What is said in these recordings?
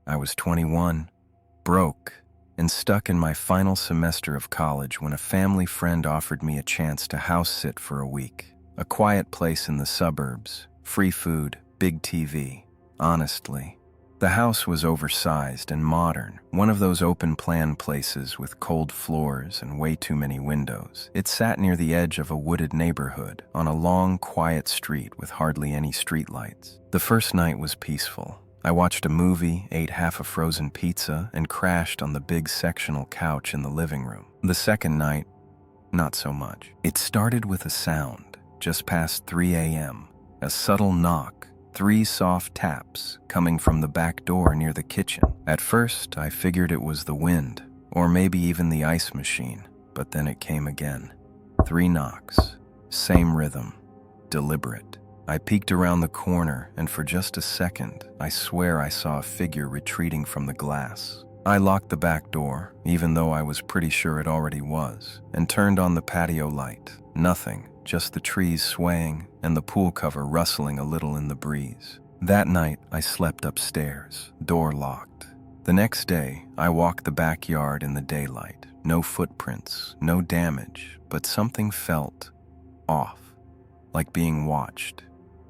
I was 21, broke, and stuck in my final semester of college when a family friend offered me a chance to house sit for a week. A quiet place in the suburbs, free food, big TV. Honestly, the house was oversized and modern, one of those open-plan places with cold floors and way too many windows. It sat near the edge of a wooded neighborhood, on a long, quiet street with hardly any streetlights. The first night was peaceful. I watched a movie, ate half a frozen pizza, and crashed on the big sectional couch in the living room. The second night, not so much. It started with a sound, just past 3 a.m., a subtle knock. 3 soft taps coming from the back door near the kitchen. At first, I figured it was the wind, or maybe even the ice machine, but then it came again. 3 knocks, same rhythm, deliberate. I peeked around the corner, and for just a second, I swear I saw a figure retreating from the glass. I locked the back door, even though I was pretty sure it already was, and turned on the patio light. Nothing. Just the trees swaying and the pool cover rustling a little in the breeze. That night, I slept upstairs, door locked. The next day, I walked the backyard in the daylight. No footprints, no damage, but something felt off, like being watched,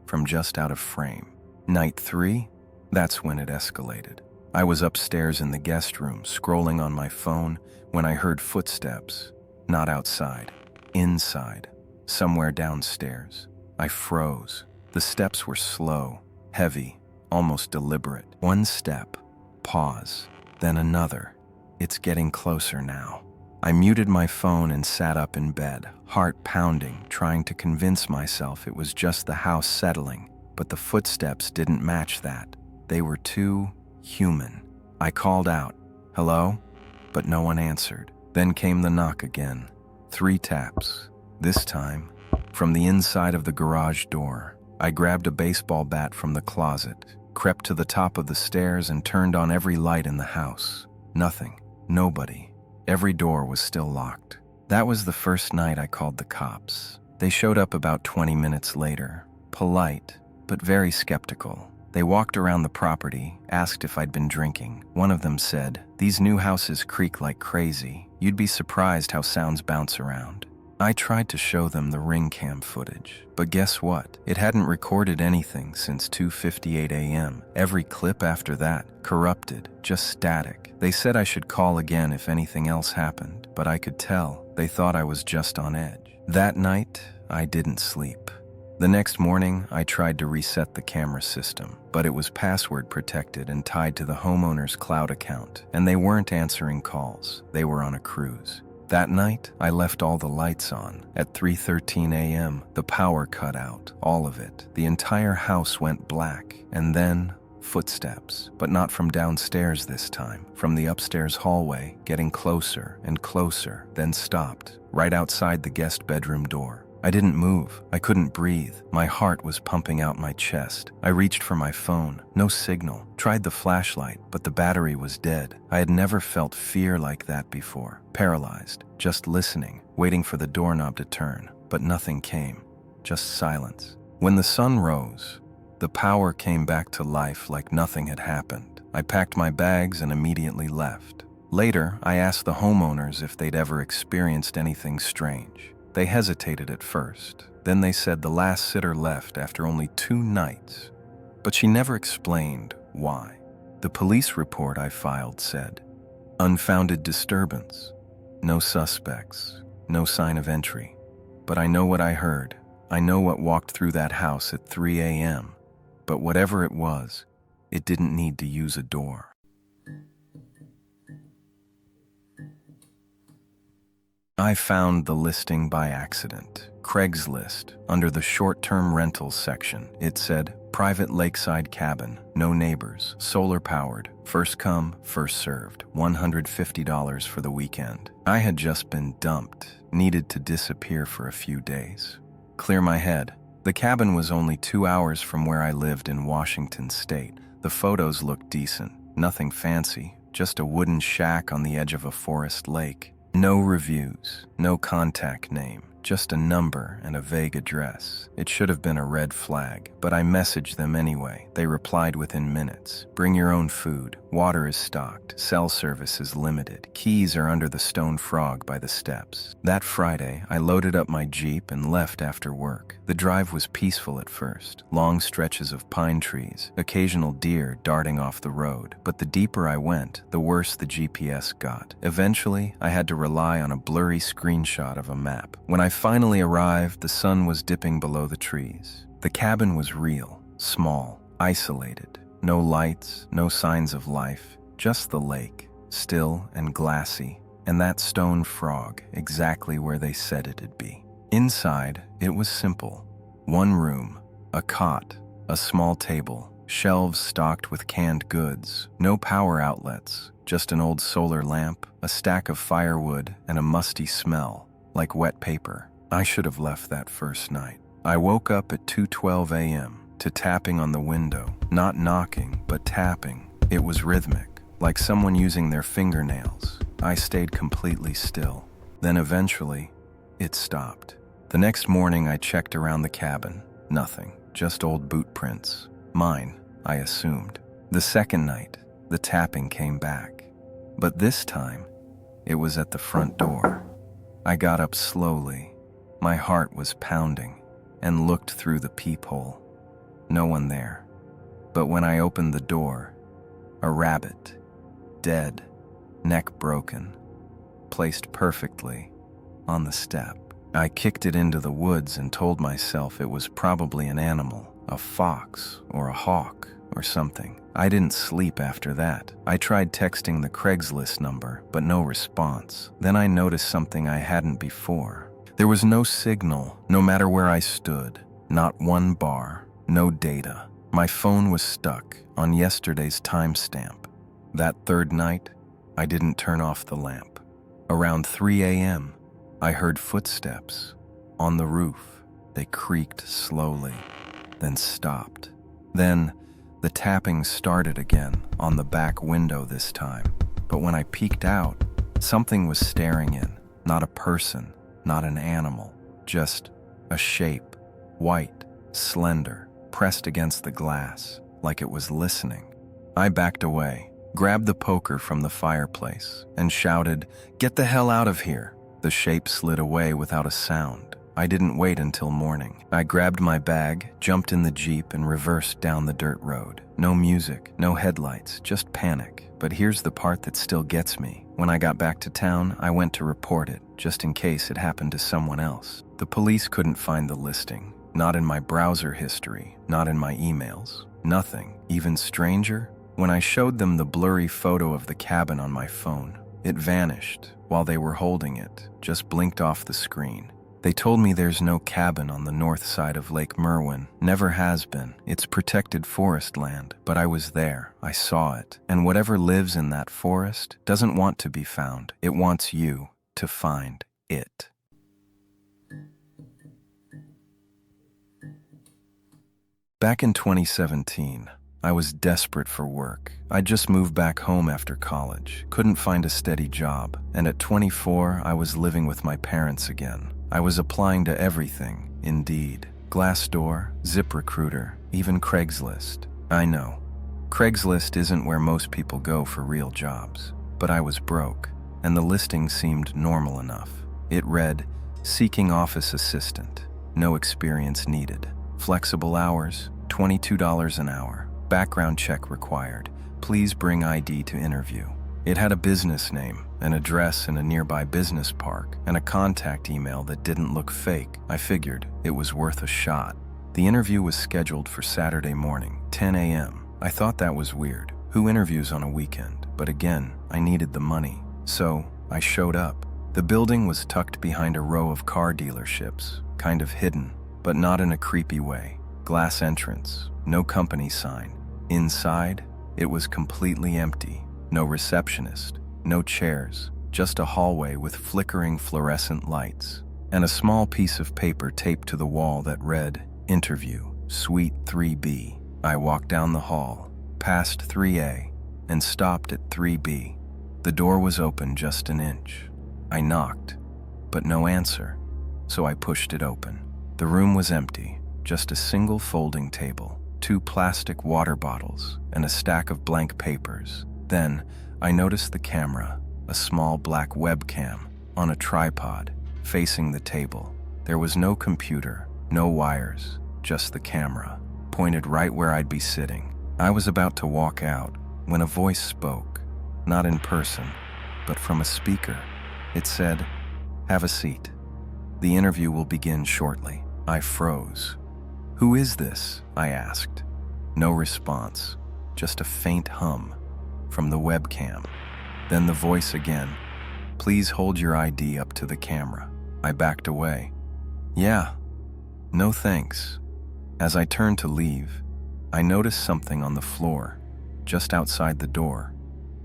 from just out of frame. Night 3, that's when it escalated. I was upstairs in the guest room, scrolling on my phone, when I heard footsteps. Not outside, inside. Somewhere downstairs. I froze. The steps were slow, heavy, almost deliberate. One step, pause, then another. It's getting closer now. I muted my phone and sat up in bed, heart pounding, trying to convince myself it was just the house settling, but the footsteps didn't match that. They were too human. I called out, "Hello?" But no one answered. Then came the knock again. 3 taps. This time, from the inside of the garage door. I grabbed a baseball bat from the closet, crept to the top of the stairs, and turned on every light in the house. Nothing. Nobody. Every door was still locked. That was the first night I called the cops. They showed up about 20 minutes later, polite, but very skeptical. They walked around the property, asked if I'd been drinking. One of them said, "These new houses creak like crazy. You'd be surprised how sounds bounce around." I tried to show them the ring cam footage, but guess what? It hadn't recorded anything since 2:58 a.m. Every clip after that, corrupted, just static. They said I should call again if anything else happened, but I could tell they thought I was just on edge. That night, I didn't sleep. The next morning, I tried to reset the camera system, but it was password protected and tied to the homeowner's cloud account, and they weren't answering calls. They were on a cruise. That night, I left all the lights on. At 3:13 a.m., the power cut out, all of it. The entire house went black, and then footsteps, but not from downstairs this time, from the upstairs hallway, getting closer and closer, then stopped, right outside the guest bedroom door. I didn't move. I couldn't breathe. My heart was pumping out my chest. I reached for my phone. No signal. Tried the flashlight, but the battery was dead. I had never felt fear like that before. Paralyzed. Just listening, waiting for the doorknob to turn. But nothing came. Just silence. When the sun rose, the power came back to life like nothing had happened. I packed my bags and immediately left. Later, I asked the homeowners if they'd ever experienced anything strange. They hesitated at first. Then they said the last sitter left after only 2 nights. But she never explained why. The police report I filed said, "Unfounded disturbance. No suspects. No sign of entry. But I know what I heard. I know what walked through that house at 3 a.m. But whatever it was, it didn't need to use a door." I found the listing by accident. Craigslist, under the short-term rentals section. It said, "Private lakeside cabin, no neighbors, solar-powered, first come, first served, $150 for the weekend." I had just been dumped, needed to disappear for a few days. Clear my head. The cabin was only 2 hours from where I lived in Washington State. The photos looked decent, nothing fancy, just a wooden shack on the edge of a forest lake. No reviews, no contact name. just a number and a vague address. It should have been a red flag, but I messaged them anyway. They replied within minutes. Bring your own food. Water is stocked. Cell service is limited. Keys are under the stone frog by the steps. That Friday, I loaded up my Jeep and left after work. The drive was peaceful at first. Long stretches of pine trees, occasional deer darting off the road. But the deeper I went, the worse the GPS got. Eventually, I had to rely on a blurry screenshot of a map. When I finally arrived, the sun was dipping below the trees. The cabin was real, small, isolated. No lights, no signs of life, just the lake, still and glassy, and that stone frog exactly where they said it'd be. Inside, it was simple. One room, a cot, a small table, shelves stocked with canned goods, no power outlets, just an old solar lamp, a stack of firewood, and a musty smell, like wet paper. I should have left that first night. I woke up at 2:12 a.m. to tapping on the window, not knocking, but tapping. It was rhythmic, like someone using their fingernails. I stayed completely still. Then eventually, it stopped. The next morning I checked around the cabin. Nothing, just old boot prints. Mine, I assumed. The second night, the tapping came back. But this time, it was at the front door. I got up slowly. My heart was pounding, and looked through the peephole. No one there. But when I opened the door, a rabbit, dead, neck broken, placed perfectly on the step. I kicked it into the woods and told myself it was probably an animal, a fox or a hawk or something. I didn't sleep after that. I tried texting the Craigslist number, but no response. Then I noticed something I hadn't before. There was no signal, no matter where I stood. Not one bar, no data. My phone was stuck on yesterday's timestamp. That third night, I didn't turn off the lamp. Around 3 a.m., I heard footsteps on the roof. They creaked slowly, then stopped. Then, the tapping started again, on the back window this time. But when I peeked out, something was staring in. Not a person, not an animal, just a shape, white, slender, pressed against the glass, like it was listening. I backed away, grabbed the poker from the fireplace, and shouted, "Get the hell out of here!" The shape slid away without a sound. I didn't wait until morning. I grabbed my bag, jumped in the Jeep, and reversed down the dirt road. No music, no headlights, just panic. But here's the part that still gets me. When I got back to town, I went to report it, just in case it happened to someone else. The police couldn't find the listing. Not in my browser history, not in my emails. Nothing. Even stranger? When I showed them the blurry photo of the cabin on my phone, it vanished while they were holding it, just blinked off the screen. They told me there's no cabin on the north side of Lake Merwin. Never has been. It's protected forest land. But I was there. I saw it. And whatever lives in that forest doesn't want to be found. It wants you to find it. Back in 2017, I was desperate for work. I just moved back home after college, couldn't find a steady job, and at 24, I was living with my parents again. I was applying to everything, Indeed, Glassdoor, ZipRecruiter, even Craigslist. I know, Craigslist isn't where most people go for real jobs, but I was broke, and the listing seemed normal enough. It read, "Seeking office assistant, no experience needed. Flexible hours, $22 an hour. Background check required. Please bring ID to interview." It had a business name, an address in a nearby business park, and a contact email that didn't look fake. I figured it was worth a shot. The interview was scheduled for Saturday morning, 10 a.m. I thought that was weird. Who interviews on a weekend? But again, I needed the money. So, I showed up. The building was tucked behind a row of car dealerships, kind of hidden, but not in a creepy way. Glass entrance, no company sign. Inside, it was completely empty. No receptionist, no chairs, just a hallway with flickering fluorescent lights, and a small piece of paper taped to the wall that read, "Interview, Suite 3B. I walked down the hall, past 3A, and stopped at 3B. The door was open just an inch. I knocked, but no answer. so I pushed it open. The room was empty, just a single folding table, 2 plastic water bottles, and a stack of blank papers. Then, I noticed the camera, a small black webcam, on a tripod, facing the table. There was no computer, no wires, just the camera, pointed right where I'd be sitting. I was about to walk out when a voice spoke, not in person, but from a speaker. It said, "Have a seat. The interview will begin shortly." I froze. "Who is this?" I asked. No response, just a faint hum from the webcam. Then the voice again, "Please hold your ID up to the camera." I backed away. "Yeah, no thanks." As I turned to leave, I noticed something on the floor, just outside the door.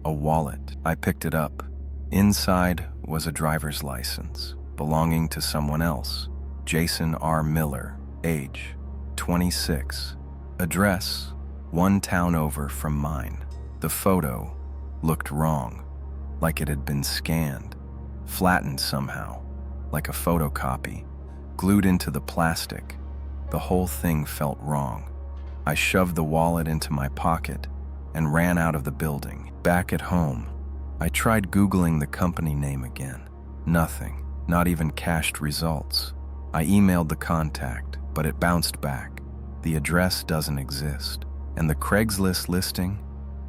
A wallet. I picked it up. Inside was a driver's license, belonging to someone else. Jason R. Miller, age 26. Address, 1 town over from mine. The photo looked wrong, like it had been scanned, flattened somehow, like a photocopy, glued into the plastic. The whole thing felt wrong. I shoved the wallet into my pocket and ran out of the building. Back at home, I tried Googling the company name again. Nothing, not even cached results. I emailed the contact, but it bounced back. The address doesn't exist, and the Craigslist listing,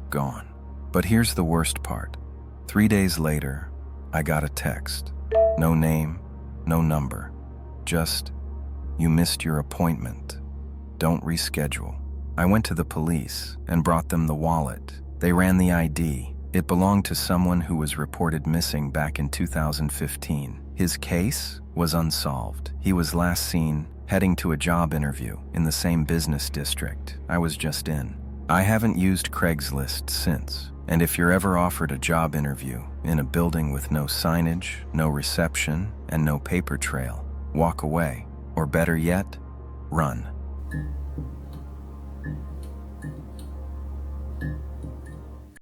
gone. But here's the worst part. 3 days later, I got a text. No name, no number. Just, "You missed your appointment. Don't reschedule." I went to the police and brought them the wallet. They ran the ID. It belonged to someone who was reported missing back in 2015. His case was unsolved. He was last seen heading to a job interview in the same business district I was just in. I haven't used Craigslist since, and if you're ever offered a job interview in a building with no signage, no reception, and no paper trail, walk away, or better yet, run.